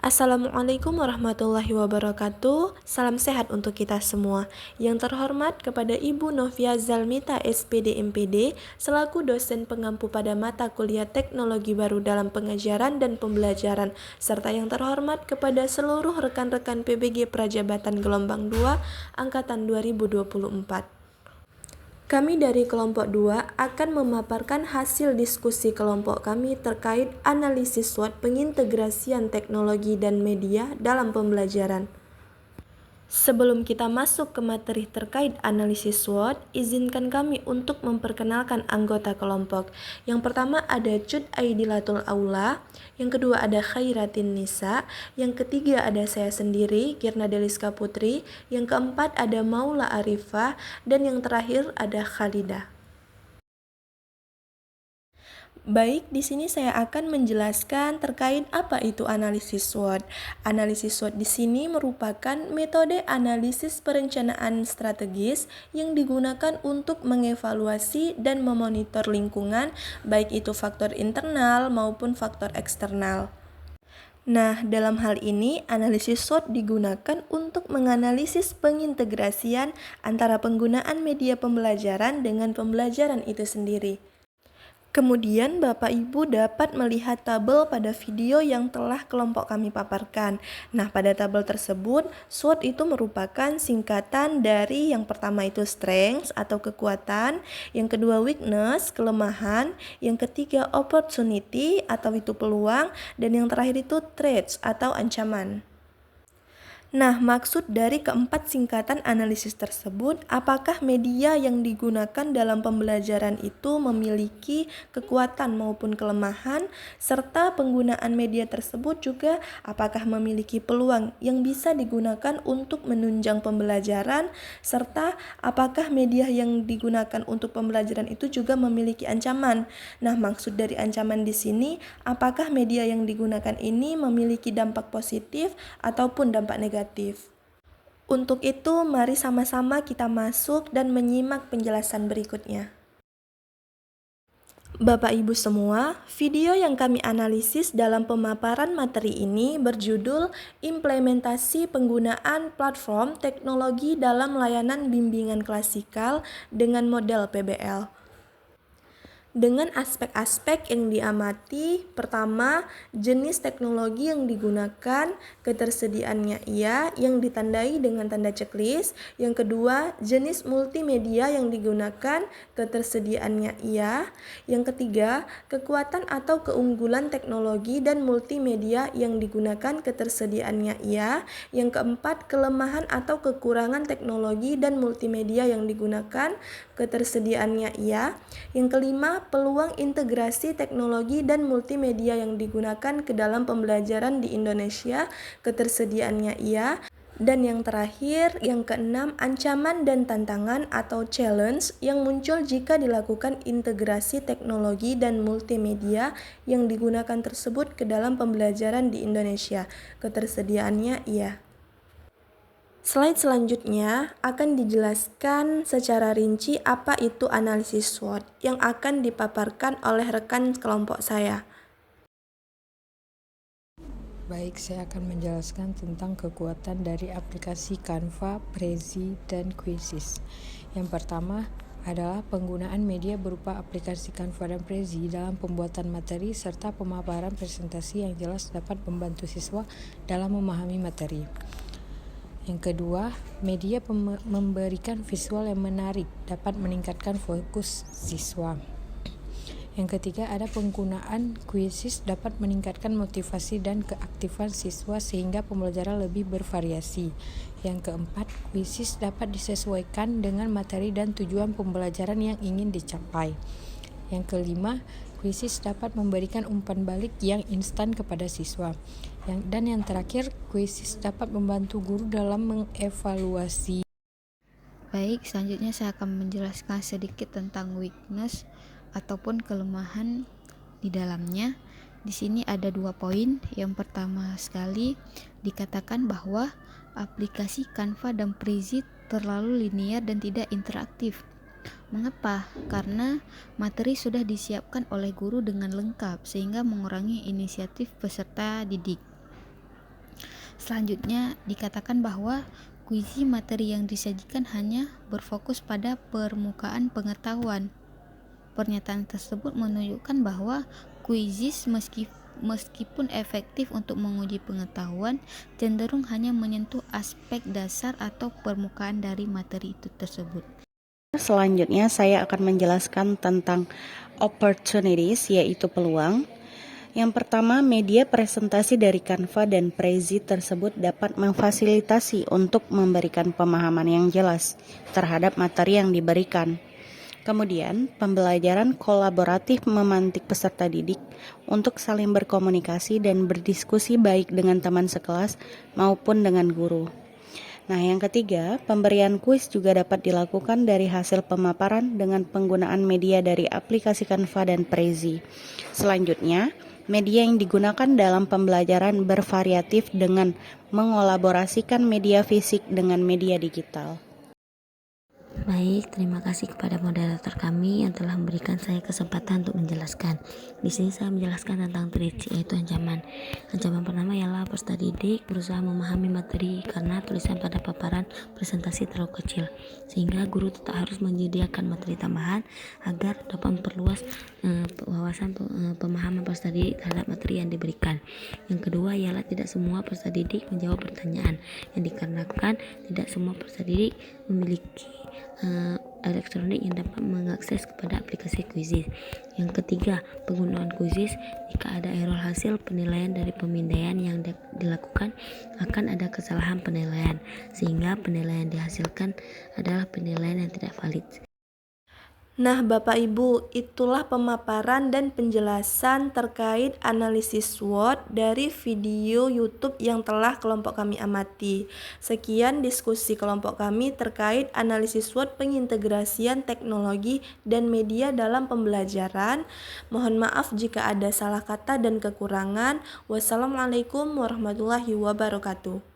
Assalamualaikum warahmatullahi wabarakatuh. Salam sehat untuk kita semua. Yang terhormat kepada Ibu Novia Zalmita SPD MPD selaku dosen pengampu pada mata kuliah Teknologi Baru dalam Pengajaran dan Pembelajaran, serta yang terhormat kepada seluruh rekan-rekan PBG Prajabatan Gelombang 2 angkatan 2024. Kami dari kelompok 2 akan memaparkan hasil diskusi kelompok kami terkait analisis SWOT pengintegrasian teknologi dan media dalam pembelajaran. Sebelum kita masuk ke materi terkait analisis SWOT, izinkan kami untuk memperkenalkan anggota kelompok. Yang pertama ada Cut Aidilatul Aula, yang kedua ada Khairatin Nisa, yang ketiga ada saya sendiri, Kirna Deliska Putri, yang keempat ada Maula Arifah, dan yang terakhir ada Khalidah. Baik, di sini saya akan menjelaskan terkait apa itu analisis SWOT. Analisis SWOT di sini merupakan metode analisis perencanaan strategis yang digunakan untuk mengevaluasi dan memonitor lingkungan, baik itu faktor internal maupun faktor eksternal. Nah, dalam hal ini, analisis SWOT digunakan untuk menganalisis pengintegrasian antara penggunaan media pembelajaran dengan pembelajaran itu sendiri. Kemudian Bapak Ibu dapat melihat tabel pada video yang telah kelompok kami paparkan. Nah, pada tabel tersebut, SWOT itu merupakan singkatan dari yang pertama itu strength atau kekuatan, yang kedua weakness, kelemahan, yang ketiga opportunity atau itu peluang, dan yang terakhir itu threats atau ancaman. Nah, maksud dari keempat singkatan analisis tersebut, apakah media yang digunakan dalam pembelajaran itu memiliki kekuatan maupun kelemahan, serta penggunaan media tersebut juga apakah memiliki peluang yang bisa digunakan untuk menunjang pembelajaran, serta apakah media yang digunakan untuk pembelajaran itu juga memiliki ancaman. Nah, maksud dari ancaman di sini, apakah media yang digunakan ini memiliki dampak positif ataupun dampak negatif. Untuk itu, mari sama-sama kita masuk dan menyimak penjelasan berikutnya. Bapak Ibu semua, video yang kami analisis dalam pemaparan materi ini berjudul Implementasi Penggunaan Platform Teknologi dalam Layanan Bimbingan Klasikal dengan Model PBL. Dengan aspek-aspek yang diamati, pertama, jenis teknologi yang digunakan, ketersediaannya iya yang ditandai dengan tanda checklist. Yang kedua, jenis multimedia yang digunakan, ketersediaannya iya. Yang ketiga, kekuatan atau keunggulan teknologi dan multimedia yang digunakan, ketersediaannya iya. Yang keempat, kelemahan atau kekurangan teknologi dan multimedia yang digunakan, ketersediaannya iya. Yang kelima, peluang integrasi teknologi dan multimedia yang digunakan ke dalam pembelajaran di Indonesia, ketersediaannya iya. Dan yang terakhir, yang keenam, ancaman dan tantangan atau challenge yang muncul jika dilakukan integrasi teknologi dan multimedia yang digunakan tersebut ke dalam pembelajaran di Indonesia, ketersediaannya iya. Slide selanjutnya akan dijelaskan secara rinci apa itu analisis SWOT yang akan dipaparkan oleh rekan kelompok saya. Baik, saya akan menjelaskan tentang kekuatan dari aplikasi Canva, Prezi, dan Quizzes. Yang pertama adalah penggunaan media berupa aplikasi Canva dan Prezi dalam pembuatan materi serta pemaparan presentasi yang jelas dapat membantu siswa dalam memahami materi. Yang kedua, media memberikan visual yang menarik dapat meningkatkan fokus siswa. Yang ketiga, ada penggunaan quizzes dapat meningkatkan motivasi dan keaktifan siswa sehingga pembelajaran lebih bervariasi. Yang keempat, quizzes dapat disesuaikan dengan materi dan tujuan pembelajaran yang ingin dicapai. Yang kelima, quizzes dapat memberikan umpan balik yang instan kepada siswa. Dan yang terakhir, quizzes dapat membantu guru dalam mengevaluasi. Baik, selanjutnya saya akan menjelaskan sedikit tentang weakness ataupun kelemahan di dalamnya. Di sini ada 2 poin. Yang pertama sekali dikatakan bahwa aplikasi Canva dan Prezi terlalu linear dan tidak interaktif. Mengapa? Karena materi sudah disiapkan oleh guru dengan lengkap sehingga mengurangi inisiatif peserta didik. Selanjutnya, dikatakan bahwa kuisi materi yang disajikan hanya berfokus pada permukaan pengetahuan. Pernyataan tersebut menunjukkan bahwa kuisis meskipun efektif untuk menguji pengetahuan, cenderung hanya menyentuh aspek dasar atau permukaan dari materi itu tersebut. Selanjutnya saya akan menjelaskan tentang opportunities, yaitu peluang. Yang pertama, media presentasi dari Canva dan Prezi tersebut dapat memfasilitasi untuk memberikan pemahaman yang jelas terhadap materi yang diberikan. Kemudian, pembelajaran kolaboratif memantik peserta didik untuk saling berkomunikasi dan berdiskusi baik dengan teman sekelas maupun dengan guru. Nah, yang ketiga, pemberian kuis juga dapat dilakukan dari hasil pemaparan dengan penggunaan media dari aplikasi Canva dan Prezi. Selanjutnya, media yang digunakan dalam pembelajaran bervariatif dengan mengolaborasikan media fisik dengan media digital. Baik, terima kasih kepada moderator kami yang telah memberikan saya kesempatan untuk menjelaskan. Di sini saya menjelaskan tentang threats, yaitu ancaman. Ancaman pertama ialah peserta didik berusaha memahami materi karena tulisan pada paparan presentasi terlalu kecil, sehingga guru tetap harus menyediakan materi tambahan agar dapat memperluas wawasan pemahaman peserta didik terhadap materi yang diberikan. Yang kedua ialah tidak semua peserta didik menjawab pertanyaan, yang dikarenakan tidak semua peserta didik memiliki elektronik yang dapat mengakses kepada aplikasi kuisis. Yang ketiga, penggunaan kuisis jika ada error hasil penilaian dari pemindaian yang dilakukan, akan ada kesalahan penilaian, sehingga penilaian dihasilkan adalah penilaian yang tidak valid. Nah, Bapak Ibu, itulah pemaparan dan penjelasan terkait analisis SWOT dari video YouTube yang telah kelompok kami amati. Sekian diskusi kelompok kami terkait analisis SWOT pengintegrasian teknologi dan media dalam pembelajaran. Mohon maaf jika ada salah kata dan kekurangan. Wassalamualaikum warahmatullahi wabarakatuh.